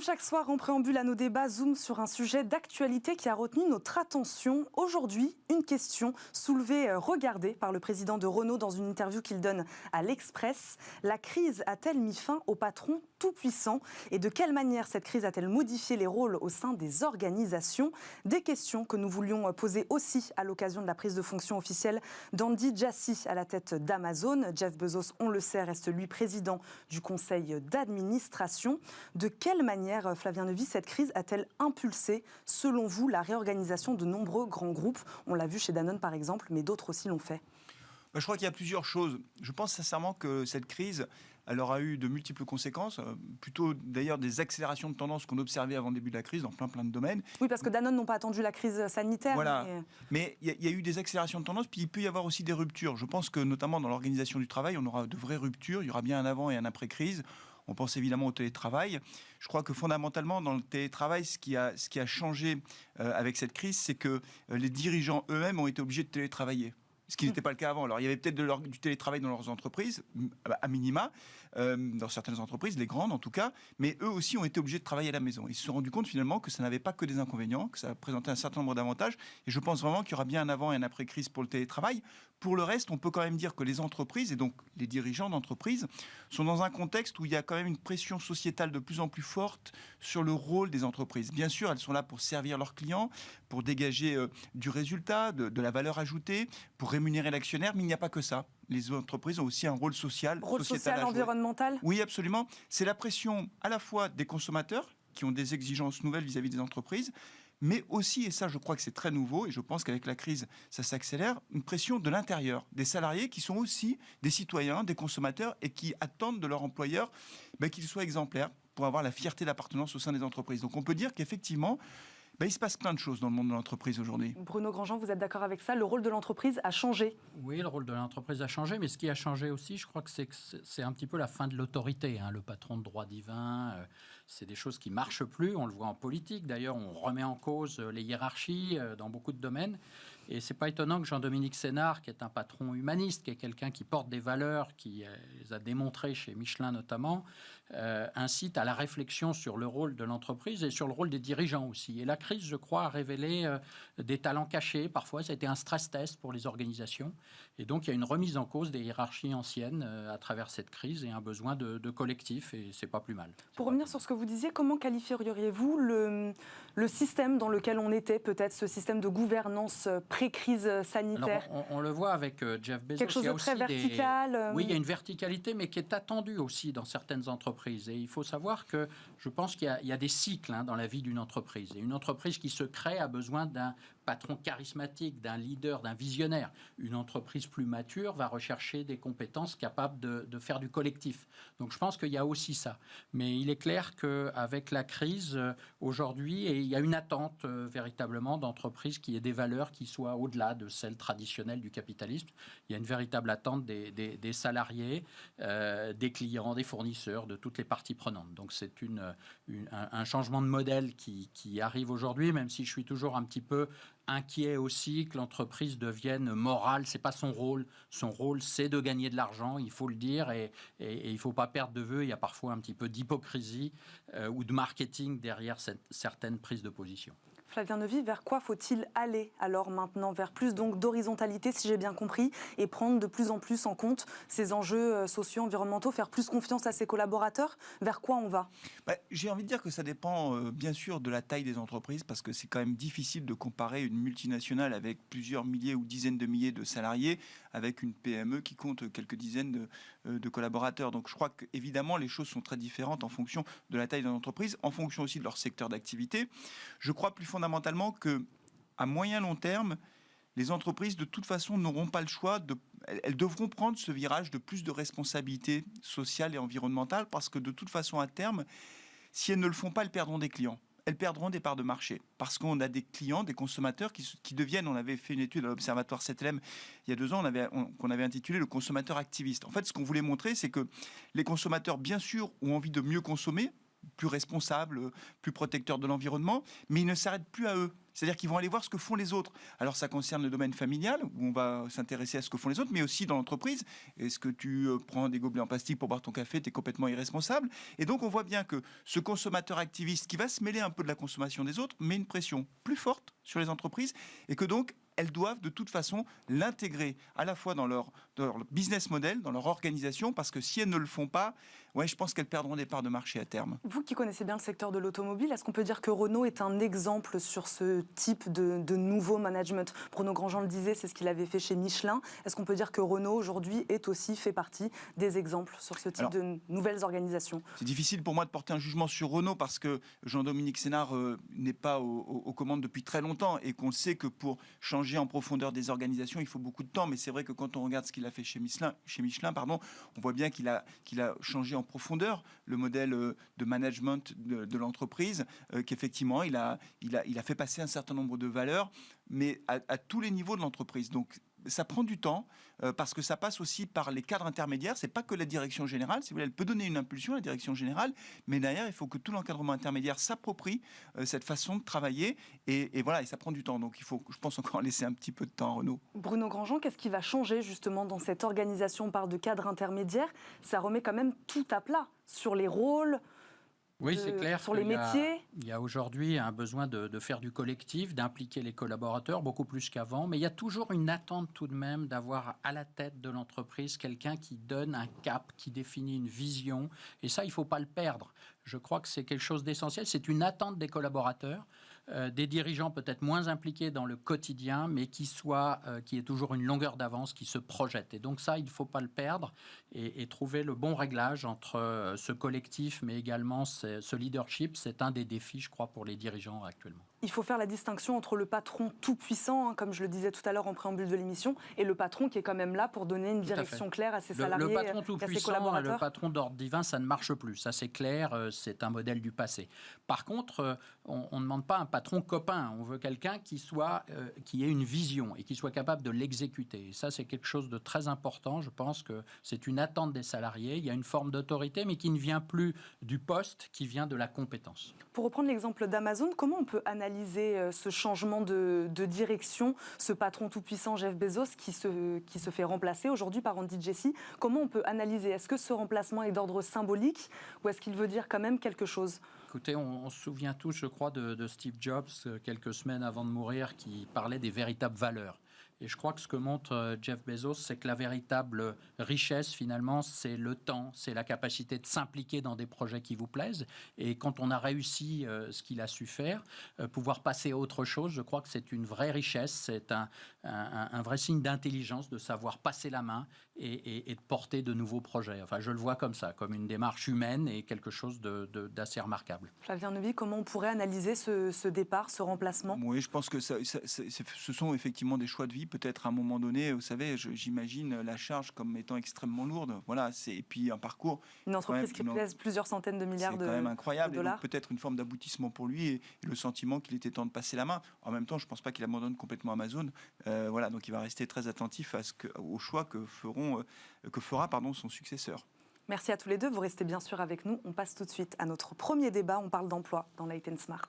chaque soir, en préambule à nos débats, zoom sur un sujet d'actualité qui a retenu notre attention. Aujourd'hui, une question soulevée, regardée par le président de Renault dans une interview qu'il donne à l'Express. La crise a-t-elle mis fin au patron tout-puissant ? Et de quelle manière cette crise a-t-elle modifié les rôles au sein des organisations ? Des questions que nous voulions poser aussi à l'occasion de la prise de fonction officielle d'Andy Jassy à la tête d'Amazon. Jeff Bezos, on le sait, reste lui président du conseil d'administration. De quelle manière, Flavien Nevy, cette crise a-t-elle impulsé, selon vous, la réorganisation de nombreux grands groupes ? On l'a vu chez Danone, par exemple, mais d'autres aussi l'ont fait. Je crois qu'il y a plusieurs choses. Je pense sincèrement que cette crise, elle aura eu de multiples conséquences, plutôt d'ailleurs des accélérations de tendance qu'on observait avant le début de la crise dans plein de domaines. Oui, parce que Danone n'ont pas attendu la crise sanitaire. Voilà. Mais il y a eu des accélérations de tendance, puis il peut y avoir aussi des ruptures. Je pense que notamment dans l'organisation du travail, on aura de vraies ruptures. Il y aura bien un avant et un après-crise. On pense évidemment au télétravail. Je crois que fondamentalement, dans le télétravail, ce qui a changé avec cette crise, c'est que les dirigeants eux-mêmes ont été obligés de télétravailler. Ce qui n'était pas le cas avant. Alors, il y avait peut-être du télétravail dans leurs entreprises, à minima, dans certaines entreprises, les grandes en tout cas, mais eux aussi ont été obligés de travailler à la maison. Ils se sont rendus compte finalement que ça n'avait pas que des inconvénients, que ça présentait un certain nombre d'avantages. Et je pense vraiment qu'il y aura bien un avant et un après-crise pour le télétravail. Pour le reste, on peut quand même dire que les entreprises, et donc les dirigeants d'entreprises, sont dans un contexte où il y a quand même une pression sociétale de plus en plus forte sur le rôle des entreprises. Bien sûr, elles sont là pour servir leurs clients, pour dégager du résultat, de la valeur ajoutée, pour rémunérer l'actionnaire, mais il n'y a pas que ça. Les entreprises ont aussi un rôle social, sociétal, environnemental. Oui, absolument. C'est la pression à la fois des consommateurs, qui ont des exigences nouvelles vis-à-vis des entreprises, mais aussi, et ça je crois que c'est très nouveau, et je pense qu'avec la crise ça s'accélère, une pression de l'intérieur, des salariés qui sont aussi des citoyens, des consommateurs, et qui attendent de leur employeur qu'ils soient exemplaires pour avoir la fierté d'appartenance au sein des entreprises. Donc on peut dire qu'effectivement, il se passe plein de choses dans le monde de l'entreprise aujourd'hui. Bruno Grandjean, vous êtes d'accord avec ça ? Le rôle de l'entreprise a changé ? Oui, le rôle de l'entreprise a changé, mais ce qui a changé aussi, je crois que c'est un petit peu la fin de l'autorité. Le patron de droit divin, c'est des choses qui ne marchent plus. On le voit en politique. D'ailleurs, on remet en cause les hiérarchies dans beaucoup de domaines. Et ce n'est pas étonnant que Jean-Dominique Sénard, qui est un patron humaniste, qui est quelqu'un qui porte des valeurs, qui les a démontrées chez Michelin notamment, incite à la réflexion sur le rôle de l'entreprise et sur le rôle des dirigeants aussi. Et la crise, je crois, a révélé des talents cachés. Parfois, ça a été un stress test pour les organisations. Et donc, il y a une remise en cause des hiérarchies anciennes à travers cette crise et un besoin de collectif. Et ce n'est pas plus mal. Pour revenir sur ce que vous disiez, comment qualifieriez-vous le système dans lequel on était, peut-être ce système de gouvernance pré-crise sanitaire ? Alors, on le voit avec Jeff Bezos. Quelque chose de très vertical. Oui, il y a une verticalité, mais qui est attendue aussi dans certaines entreprises. Et il faut savoir que je pense qu'il y a des cycles dans la vie d'une entreprise. Et une entreprise qui se crée a besoin d'un patron charismatique, d'un leader, d'un visionnaire. Une entreprise plus mature va rechercher des compétences capables de faire du collectif. Donc je pense qu'il y a aussi ça. Mais il est clair qu'avec la crise, aujourd'hui, il y a une attente véritablement d'entreprises qui aient des valeurs qui soient au-delà de celles traditionnelles du capitalisme. Il y a une véritable attente des salariés, des clients, des fournisseurs, de toutes les parties prenantes. Donc c'est un changement de modèle qui arrive aujourd'hui, même si je suis toujours un petit peu inquiet aussi que l'entreprise devienne morale. C'est pas son rôle. Son rôle, c'est de gagner de l'argent, il faut le dire, et il faut pas perdre de vue. Il y a parfois un petit peu d'hypocrisie ou de marketing derrière certaines prises de position. Flavien Nevy, vers quoi faut-il aller alors maintenant ? Vers plus donc d'horizontalité, si j'ai bien compris, et prendre de plus en plus en compte ces enjeux sociaux, environnementaux, faire plus confiance à ses collaborateurs ? Vers quoi on va ? J'ai envie de dire que ça dépend bien sûr de la taille des entreprises, parce que c'est quand même difficile de comparer une multinationale avec plusieurs milliers ou dizaines de milliers de salariés avec une PME qui compte quelques dizaines de collaborateurs. Donc je crois qu'évidemment les choses sont très différentes en fonction de la taille de l'entreprise, en fonction aussi de leur secteur d'activité. Je crois plus fondamentalement qu'à moyen long terme, les entreprises de toute façon n'auront pas le choix, elles devront prendre ce virage de plus de responsabilité sociale et environnementale, parce que de toute façon à terme, si elles ne le font pas, elles perdront des clients. Elles perdront des parts de marché, parce qu'on a des clients, des consommateurs qui deviennent, on avait fait une étude à l'Observatoire 7LM il y a 2 ans, qu'on avait intitulé le consommateur activiste. En fait, ce qu'on voulait montrer, c'est que les consommateurs, bien sûr, ont envie de mieux consommer, plus responsables, plus protecteurs de l'environnement, mais ils ne s'arrêtent plus à eux. C'est-à-dire qu'ils vont aller voir ce que font les autres. Alors ça concerne le domaine familial, où on va s'intéresser à ce que font les autres, mais aussi dans l'entreprise. Est-ce que tu prends des gobelets en plastique pour boire ton café, tu es complètement irresponsable. Et donc on voit bien que ce consommateur activiste qui va se mêler un peu de la consommation des autres met une pression plus forte sur les entreprises, et que donc elles doivent de toute façon l'intégrer à la fois dans leur business model, dans leur organisation, parce que si elles ne le font pas, je pense qu'elles perdront des parts de marché à terme. Vous qui connaissez bien le secteur de l'automobile, est-ce qu'on peut dire que Renault est un exemple sur ce type de nouveau management? Bruno Grandjean le disait, c'est ce qu'il avait fait chez Michelin. Est-ce qu'on peut dire que Renault aujourd'hui fait partie des exemples sur ce type de nouvelles organisations? C'est difficile pour moi de porter un jugement sur Renault parce que Jean-Dominique Sénard n'est pas aux commandes depuis très longtemps, et qu'on sait que pour changer en profondeur des organisations, il faut beaucoup de temps. Mais c'est vrai que quand on regarde ce qu'il a fait chez Michelin, on voit bien qu'il a changé en profondeur le modèle de management de l'entreprise, qu'effectivement, il a fait passer un certain nombre de valeurs, mais à tous les niveaux de l'entreprise. Donc, ça prend du temps parce que ça passe aussi par les cadres intermédiaires. C'est pas que la direction générale. Si vous voulez, elle peut donner une impulsion à la direction générale, mais derrière, il faut que tout l'encadrement intermédiaire s'approprie cette façon de travailler. Et voilà, et ça prend du temps. Donc il faut, je pense, encore laisser un petit peu de temps à Renault. Bruno Grandjean, qu'est-ce qui va changer justement dans cette organisation? On parle de cadre intermédiaire. Ça remet quand même tout à plat sur les rôles. Oui, c'est clair. Sur les métiers. Il y a aujourd'hui un besoin de faire du collectif, d'impliquer les collaborateurs beaucoup plus qu'avant, mais il y a toujours une attente tout de même d'avoir à la tête de l'entreprise quelqu'un qui donne un cap, qui définit une vision, et ça, il ne faut pas le perdre. Je crois que c'est quelque chose d'essentiel, c'est une attente des collaborateurs, des dirigeants peut-être moins impliqués dans le quotidien, mais qui ait toujours une longueur d'avance, qui se projette. Et donc ça, il ne faut pas le perdre et trouver le bon réglage entre ce collectif, mais également ce leadership. C'est un des défis, je crois, pour les dirigeants actuellement. Il faut faire la distinction entre le patron tout-puissant, comme je le disais tout à l'heure en préambule de l'émission, et le patron qui est quand même là pour donner une direction claire à ses salariés, le patron à ses tout-puissant, collaborateurs. le patron d'ordre divin, ça ne marche plus. Ça, c'est clair, c'est un modèle du passé. Par contre, on ne demande pas un patron copain. On veut quelqu'un qui ait une vision et qui soit capable de l'exécuter. Et ça, c'est quelque chose de très important. Je pense que c'est une attente des salariés. Il y a une forme d'autorité, mais qui ne vient plus du poste, qui vient de la compétence. Pour reprendre l'exemple d'Amazon, comment on peut analyser ce changement de direction, ce patron tout-puissant Jeff Bezos qui se fait remplacer aujourd'hui par Andy Jassy? Comment on peut analyser? Est-ce que ce remplacement est d'ordre symbolique ou est-ce qu'il veut dire quand même quelque chose? Écoutez, on se souvient tous, je crois, de Steve Jobs, quelques semaines avant de mourir, qui parlait des véritables valeurs. Et je crois que ce que montre Jeff Bezos, c'est que la véritable richesse, finalement, c'est le temps, c'est la capacité de s'impliquer dans des projets qui vous plaisent. Et quand on a réussi ce qu'il a su faire, pouvoir passer à autre chose, je crois que c'est une vraie richesse, c'est un vrai signe d'intelligence de savoir passer la main et de porter de nouveaux projets. Enfin, je le vois comme ça, comme une démarche humaine et quelque chose d'assez remarquable. Flavien Neuby, comment on pourrait analyser ce départ, ce remplacement? Oui, je pense que ce sont effectivement des choix de vie. Peut-être à un moment donné, vous savez, j'imagine la charge comme étant extrêmement lourde. Voilà, et puis un parcours. Une entreprise qui pèse plusieurs centaines de milliards de dollars. C'est quand même incroyable. Et donc peut-être une forme d'aboutissement pour lui et le sentiment qu'il était temps de passer la main. En même temps, je ne pense pas qu'il abandonne complètement Amazon. Voilà, donc il va rester très attentif au choix que fera son successeur. Merci à tous les deux. Vous restez bien sûr avec nous. On passe tout de suite à notre premier débat. On parle d'emploi dans Light & Smart.